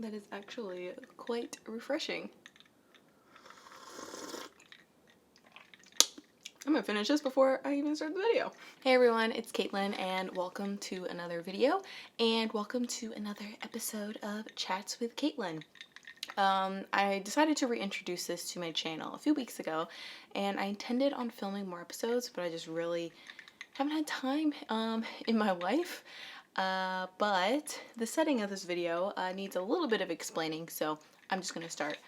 That is actually quite refreshing. I'm gonna finish this before I even start the video. Hey everyone, it's Caitlin and welcome to another video and welcome to another episode of Chats with Caitlin. I decided to reintroduce this to my channel a few weeks ago and I intended on filming more episodes, but I just really haven't had time in my life. But the setting of this video needs a little bit of explaining, so I'm just gonna start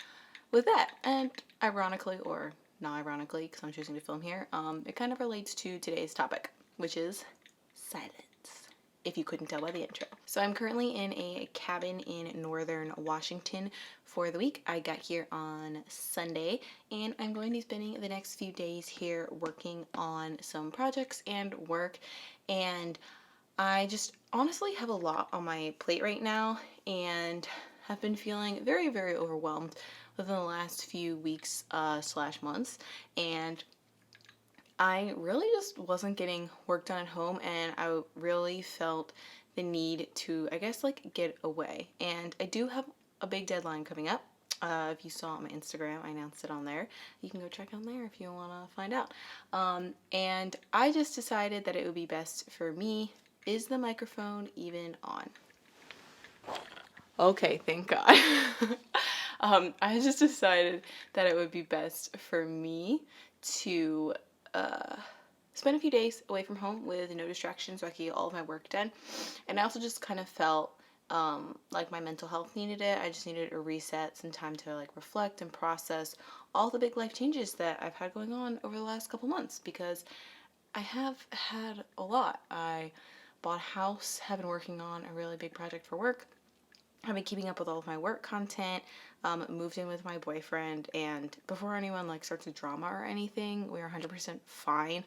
with that. And ironically, or not ironically, because I'm choosing to film here, it kind of relates to today's topic, which is silence, if you couldn't tell by the intro. So I'm currently in a cabin in northern Washington for the week. I got here on Sunday, and I'm going to be spending the next few days here working on some projects and work, and I just honestly have a lot on my plate right now and have been feeling very, very overwhelmed within the last few weeks slash months, and I really just wasn't getting work done at home, and I really felt the need to, I guess, like, get away. And I do have a big deadline coming up. If you saw on my Instagram, I announced it on there. You can go check on there if you want to find out. And I just decided that it would be best for me. Is the microphone even on? Okay, thank God. I just decided that it would be best for me to spend a few days away from home with no distractions so I could get all of my work done. And I also just kind of felt like my mental health needed it. I just needed a reset, some time to like reflect and process all the big life changes that I've had going on over the last couple months, because I have had a lot. I bought a house, have been working on a really big project for work. I've been keeping up with all of my work content, moved in with my boyfriend, and before anyone like starts a drama or anything, we are 100% fine.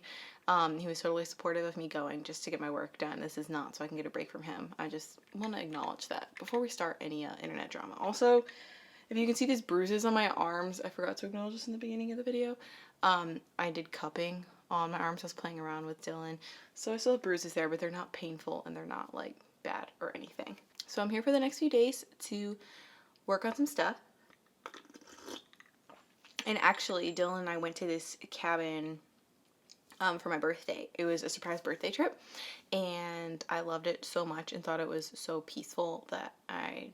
He was totally supportive of me going just to get my work done. This is not so I can get a break from him. I just want to acknowledge that before we start any internet drama. Also, if you can see these bruises on my arms, I forgot to acknowledge this in the beginning of the video. I did cupping on my arms. I was playing around with Dylan, so I still have bruises there, but they're not painful and they're not like bad or anything. So I'm here for the next few days to work on some stuff. And actually, Dylan and I went to this cabin for my birthday. It was a surprise birthday trip, and I loved it so much and thought it was so peaceful that I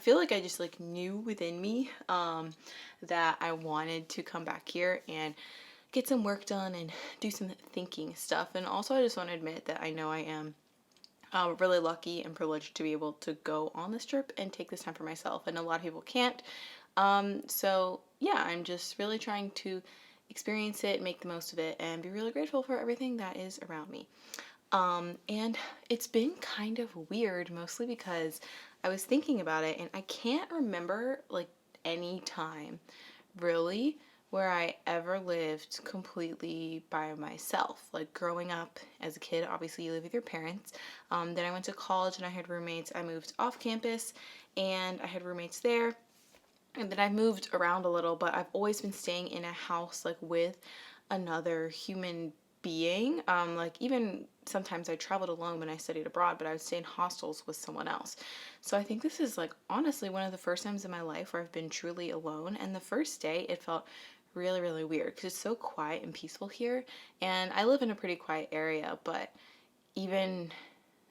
feel like I just like knew within me that I wanted to come back here and get some work done and do some thinking stuff. And also I just want to admit that I know I am really lucky and privileged to be able to go on this trip and take this time for myself, and a lot of people can't. So yeah, I'm just really trying to experience it, make the most of it, and be really grateful for everything that is around me. And it's been kind of weird, mostly because I was thinking about it and I can't remember like any time really where I ever lived completely by myself. Like growing up as a kid, obviously you live with your parents. Then I went to college and I had roommates. I moved off campus and I had roommates there. And then I moved around a little, but I've always been staying in a house like with another human being. Like even sometimes I traveled alone when I studied abroad, but I would stay in hostels with someone else. So I think this is like honestly one of the first times in my life where I've been truly alone. And the first day it felt really, really weird because it's so quiet and peaceful here. And I live in a pretty quiet area, but even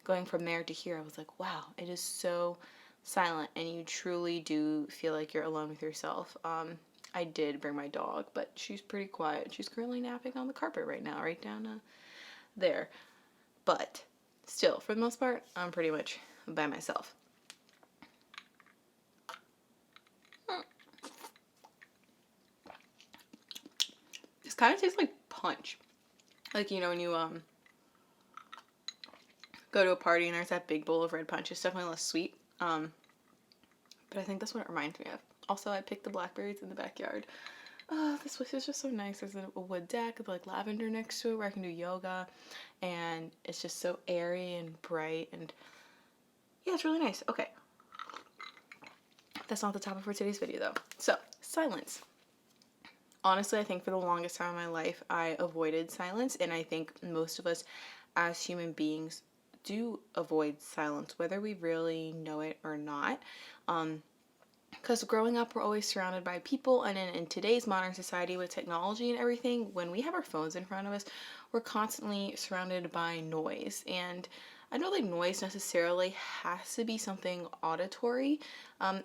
going from there to here, I was like, wow, it is so silent and you truly do feel like you're alone with yourself. I did bring my dog, but she's pretty quiet. She's currently napping on the carpet right now, right down there. But still, for the most part, I'm pretty much by myself. This kind of tastes like punch. Like, you know, when you go to a party and there's that big bowl of red punch. It's definitely less sweet. But I think that's what it reminds me of. Also, I picked the blackberries in the backyard. This place is just so nice. There's a wood deck with like lavender next to it where I can do yoga, and it's just so airy and bright, and yeah, it's really nice. Okay, that's not the topic for today's video though. So, silence. Honestly, I think for the longest time in my life, I avoided silence, and I think most of us as human beings do avoid silence, whether we really know it or not. Because growing up, we're always surrounded by people, and in today's modern society with technology and everything, when we have our phones in front of us, we're constantly surrounded by noise. And I don't think noise necessarily has to be something auditory.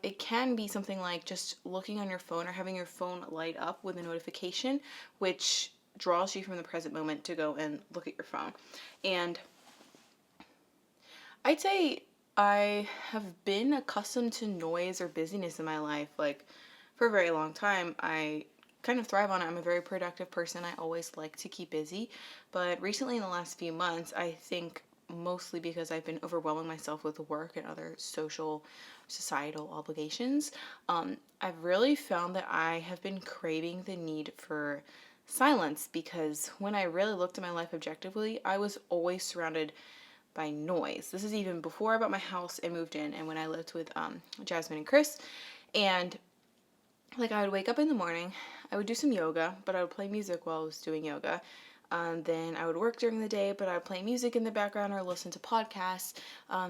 It can be something like just looking on your phone or having your phone light up with a notification, which draws you from the present moment to go and look at your phone. And I'd say I have been accustomed to noise or busyness in my life, like for a very long time. I kind of thrive on it. I'm a very productive person. I always like to keep busy. But recently, in the last few months, I think mostly because I've been overwhelming myself with work and other social, societal obligations, I've really found that I have been craving the need for silence, because when I really looked at my life objectively, I was always surrounded by noise. This is even before I bought my house and moved in, and when I lived with Jasmine and Chris. And like, I would wake up in the morning, I would do some yoga, but I would play music while I was doing yoga. Then I would work during the day, but I would play music in the background or listen to podcasts,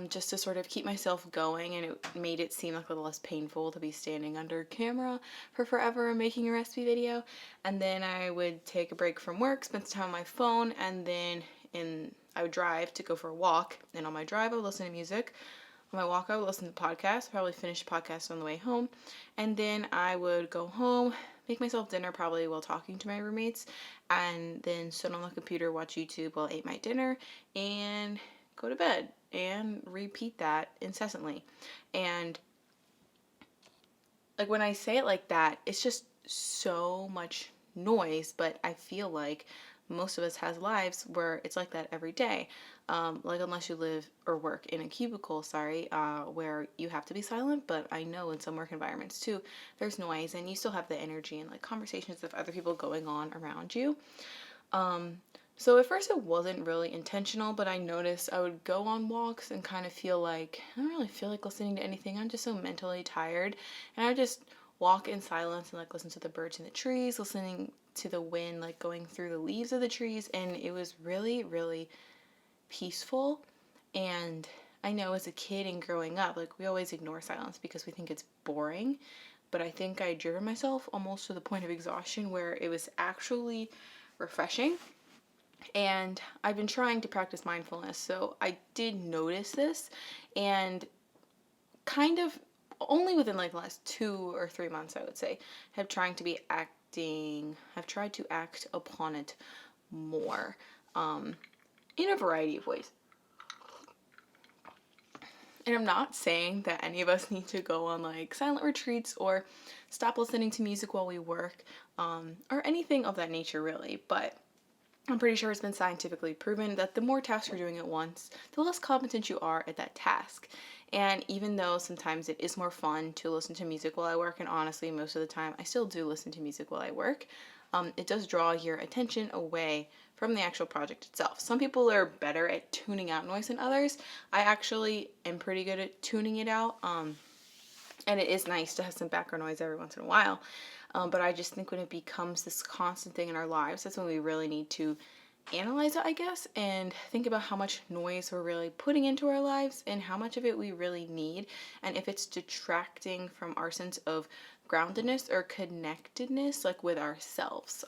just to sort of keep myself going. And it made it seem like a little less painful to be standing under camera for forever and making a recipe video. And then I would take a break from work, spend some time on my phone, and then I would drive to go for a walk. And on my drive, I would listen to music. On my walk, I would listen to podcasts, probably finish the podcast on the way home. And then I would go home, make myself dinner probably while talking to my roommates, and then sit on the computer, watch YouTube while I ate my dinner, and go to bed, and repeat that incessantly. And like, when I say it like that, it's just so much noise, but I feel like most of us has lives where it's like that every day. Like, unless you live or work in a cubicle, where you have to be silent. But I know in some work environments too, there's noise, and you still have the energy and like conversations of other people going on around you. So at first it wasn't really intentional, but I noticed I would go on walks and kind of feel like I don't really feel like listening to anything. I'm just so mentally tired, and I just walk in silence and like listen to the birds in the trees, listening to the wind like going through the leaves of the trees, and it was really, really peaceful. And I know as a kid and growing up, like, we always ignore silence because we think it's boring, but I think I driven myself almost to the point of exhaustion where it was actually refreshing. And I've been trying to practice mindfulness, so I did notice this, and kind of only within like the last 2 or 3 months, I would say, have tried to act upon it more, in a variety of ways. And I'm not saying that any of us need to go on like silent retreats or stop listening to music while we work, or anything of that nature, really, but I'm pretty sure it's been scientifically proven that the more tasks you're doing at once, the less competent you are at that task. And even though sometimes it is more fun to listen to music while I work, and honestly, most of the time I still do listen to music while I work, it does draw your attention away from the actual project itself. Some people are better at tuning out noise than others. I actually am pretty good at tuning it out, and it is nice to have some background noise every once in a while. But I just think when it becomes this constant thing in our lives, that's when we really need to analyze it, I guess, and think about how much noise we're really putting into our lives and how much of it we really need, and if it's detracting from our sense of groundedness or connectedness, like with ourselves.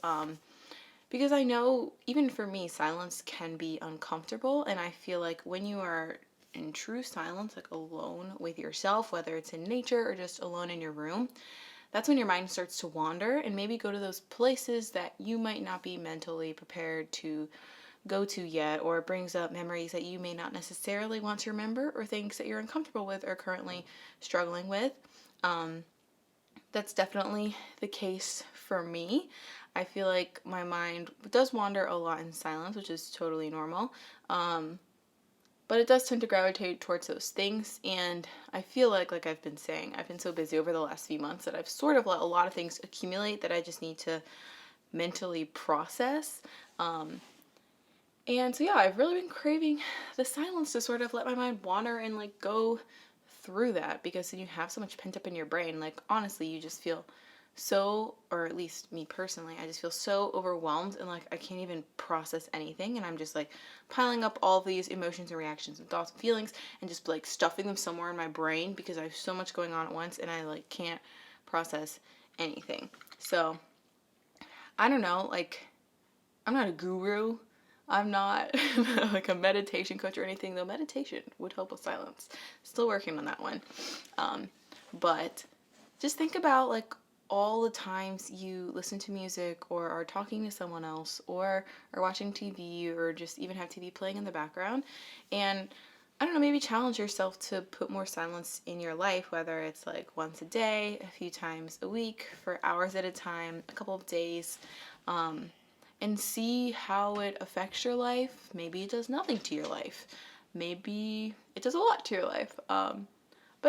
Because I know, even for me, silence can be uncomfortable, and I feel like when you are in true silence, like alone with yourself, whether it's in nature or just alone in your room, that's when your mind starts to wander and maybe go to those places that you might not be mentally prepared to go to yet, or it brings up memories that you may not necessarily want to remember, or things that you're uncomfortable with or currently struggling with. That's definitely the case for me. I feel like my mind does wander a lot in silence, which is totally normal. But it does tend to gravitate towards those things, and I feel like I've been saying, I've been so busy over the last few months that I've sort of let a lot of things accumulate that I just need to mentally process. And so yeah, I've really been craving the silence to sort of let my mind wander and like go through that, because then you have so much pent up in your brain. Like, honestly, you just feel so, or at least me personally, I just feel so overwhelmed and like I can't even process anything, and I'm just like piling up all these emotions and reactions and thoughts and feelings and just like stuffing them somewhere in my brain because I have so much going on at once and I like can't process anything. So, I don't know, like I'm not a guru. I'm not like a meditation coach or anything, though meditation would help with silence. Still working on that one. But just think about like all the times you listen to music or are talking to someone else or are watching TV or just even have TV playing in the background. And I don't know, maybe challenge yourself to put more silence in your life, whether it's like once a day, a few times a week, for hours at a time, a couple of days. And see how it affects your life. Maybe it does nothing to your life. Maybe it does a lot to your life. But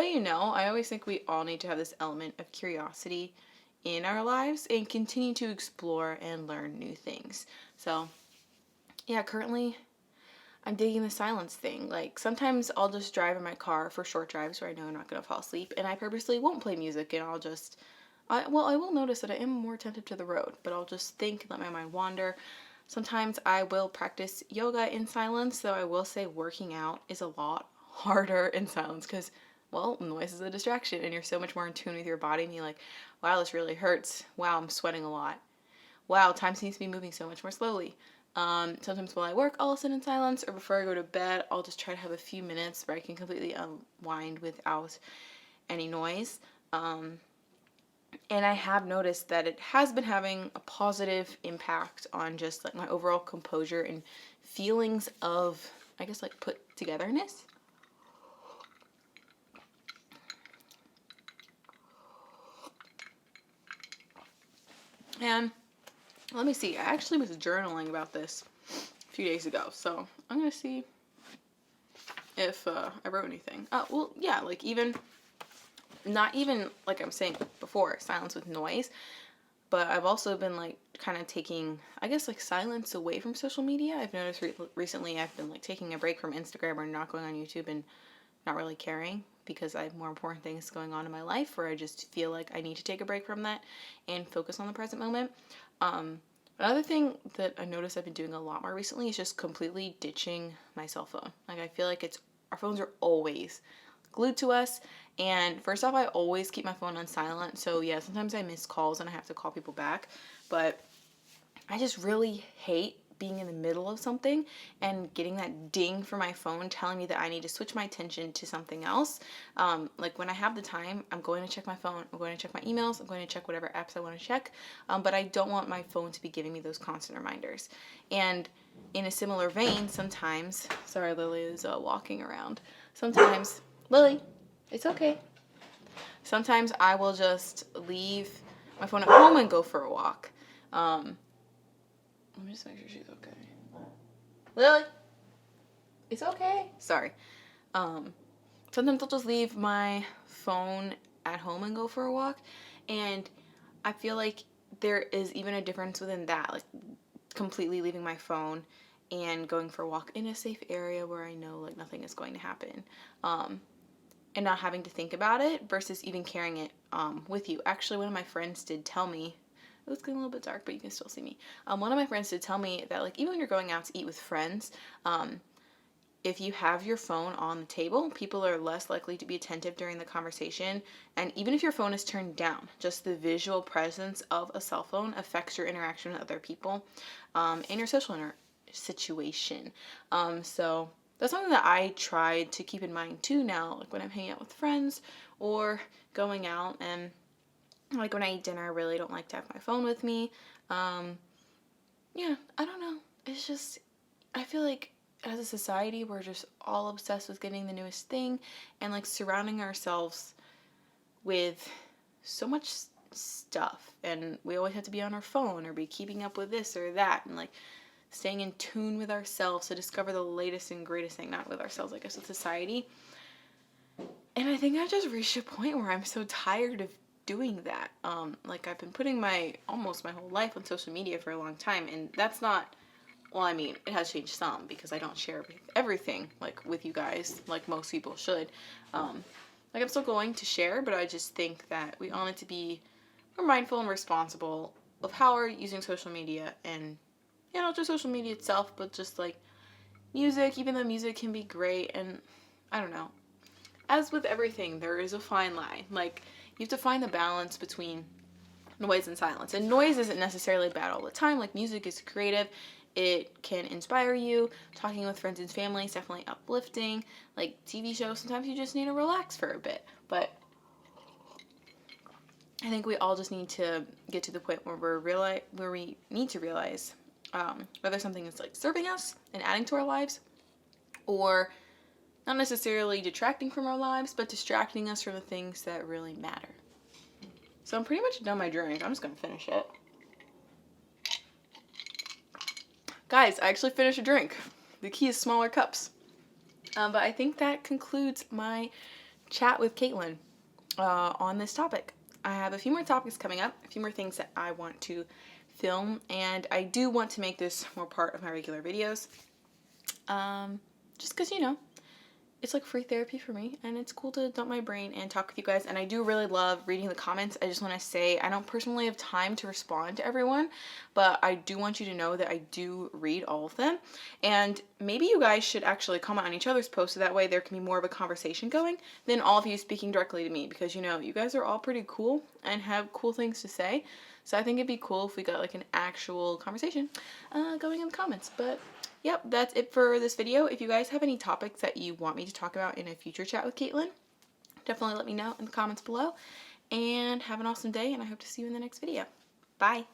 I always think we all need to have this element of curiosity in our lives and continue to explore and learn new things. So, yeah, currently I'm digging the silence thing. Like sometimes I'll just drive in my car for short drives where I know I'm not going to fall asleep, and I purposely won't play music, and I will notice that I am more attentive to the road, but I'll just think and let my mind wander. Sometimes I will practice yoga in silence, though I will say working out is a lot harder in silence because, well, noise is a distraction and you're so much more in tune with your body and you're like, wow, this really hurts. Wow, I'm sweating a lot. Wow, time seems to be moving so much more slowly. Sometimes while I work, I'll listen in silence, or before I go to bed, I'll just try to have a few minutes where I can completely unwind without any noise. And I have noticed that it has been having a positive impact on just like my overall composure and feelings of, I guess, like put togetherness. And let me see, I actually was journaling about this a few days ago, so I'm gonna see if I wrote anything. Well, yeah, like not even like I'm saying before, silence with noise, but I've also been like kind of taking, I guess, like silence away from social media. I've noticed recently I've been like taking a break from Instagram or not going on YouTube and not really caring because I have more important things going on in my life where I just feel like I need to take a break from that and focus on the present moment. Another thing that I noticed I've been doing a lot more recently is just completely ditching my cell phone. Like I feel like our phones are always glued to us. And first off, I always keep my phone on silent. So yeah, sometimes I miss calls and I have to call people back. But I just really hate being in the middle of something and getting that ding from my phone telling me that I need to switch my attention to something else. Like when I have the time, I'm going to check my phone, I'm going to check my emails, I'm going to check whatever apps I want to check, but I don't want my phone to be giving me those constant reminders. And in a similar vein, sometimes, sorry, Lily is walking around. Sometimes, Lily, it's okay. Sometimes I will just leave my phone at home and go for a walk. Let me just make sure she's okay. Lily, it's okay. Sorry. Sometimes I'll just leave my phone at home and go for a walk. And I feel like there is even a difference within that. Like completely leaving my phone and going for a walk in a safe area where I know like nothing is going to happen. And not having to think about it versus even carrying it with you. Actually, one of my friends did tell me, it was getting a little bit dark, but you can still see me. One of my friends did tell me that like even when you're going out to eat with friends, if you have your phone on the table, people are less likely to be attentive during the conversation. And even if your phone is turned down, just the visual presence of a cell phone affects your interaction with other people and your social situation. So that's something that I tried to keep in mind too now, like when I'm hanging out with friends or going out, and like when I eat dinner, I really don't like to have my phone with me. Yeah, I don't know. It's just, I feel like as a society, we're just all obsessed with getting the newest thing and like surrounding ourselves with so much stuff. And we always have to be on our phone or be keeping up with this or that, and like staying in tune with ourselves to discover the latest and greatest thing, not with ourselves, I guess, with society. And I think I just reached a point where I'm so tired of doing that. Like I've been putting almost my whole life on social media for a long time, and that's not, well, I mean, it has changed some because I don't share everything like with you guys like most people should. Like I'm still going to share, but I just think that we all need to be we're mindful and responsible of how we're using social media, and not just social media itself, but just like music, even though music can be great. And I don't know, as with everything, there is a fine line. Like, you have to find the balance between noise and silence. And noise isn't necessarily bad all the time. Like, music is creative. It can inspire you. Talking with friends and family is definitely uplifting. Like, TV shows, sometimes you just need to relax for a bit. But I think we all just need to get to the point where we need to realize whether something is like serving us and adding to our lives, or not necessarily detracting from our lives, but distracting us from the things that really matter. So I'm pretty much done my drink. I'm just gonna finish it. Guys, I actually finished a drink. The key is smaller cups. But I think that concludes my chat with Caitlin on this topic. I have a few more topics coming up, a few more things that I want to film, and I do want to make this more part of my regular videos. Just because, it's like free therapy for me, and it's cool to dump my brain and talk with you guys. And I do really love reading the comments. I just want to say I don't personally have time to respond to everyone, but I do want you to know that I do read all of them. And maybe you guys should actually comment on each other's posts, so that way there can be more of a conversation going than all of you speaking directly to me, because you guys are all pretty cool and have cool things to say. So I think it'd be cool if we got like an actual conversation going in the comments. But yep, that's it for this video. If you guys have any topics that you want me to talk about in a future chat with Caitlin, definitely let me know in the comments below. And have an awesome day, and I hope to see you in the next video. Bye!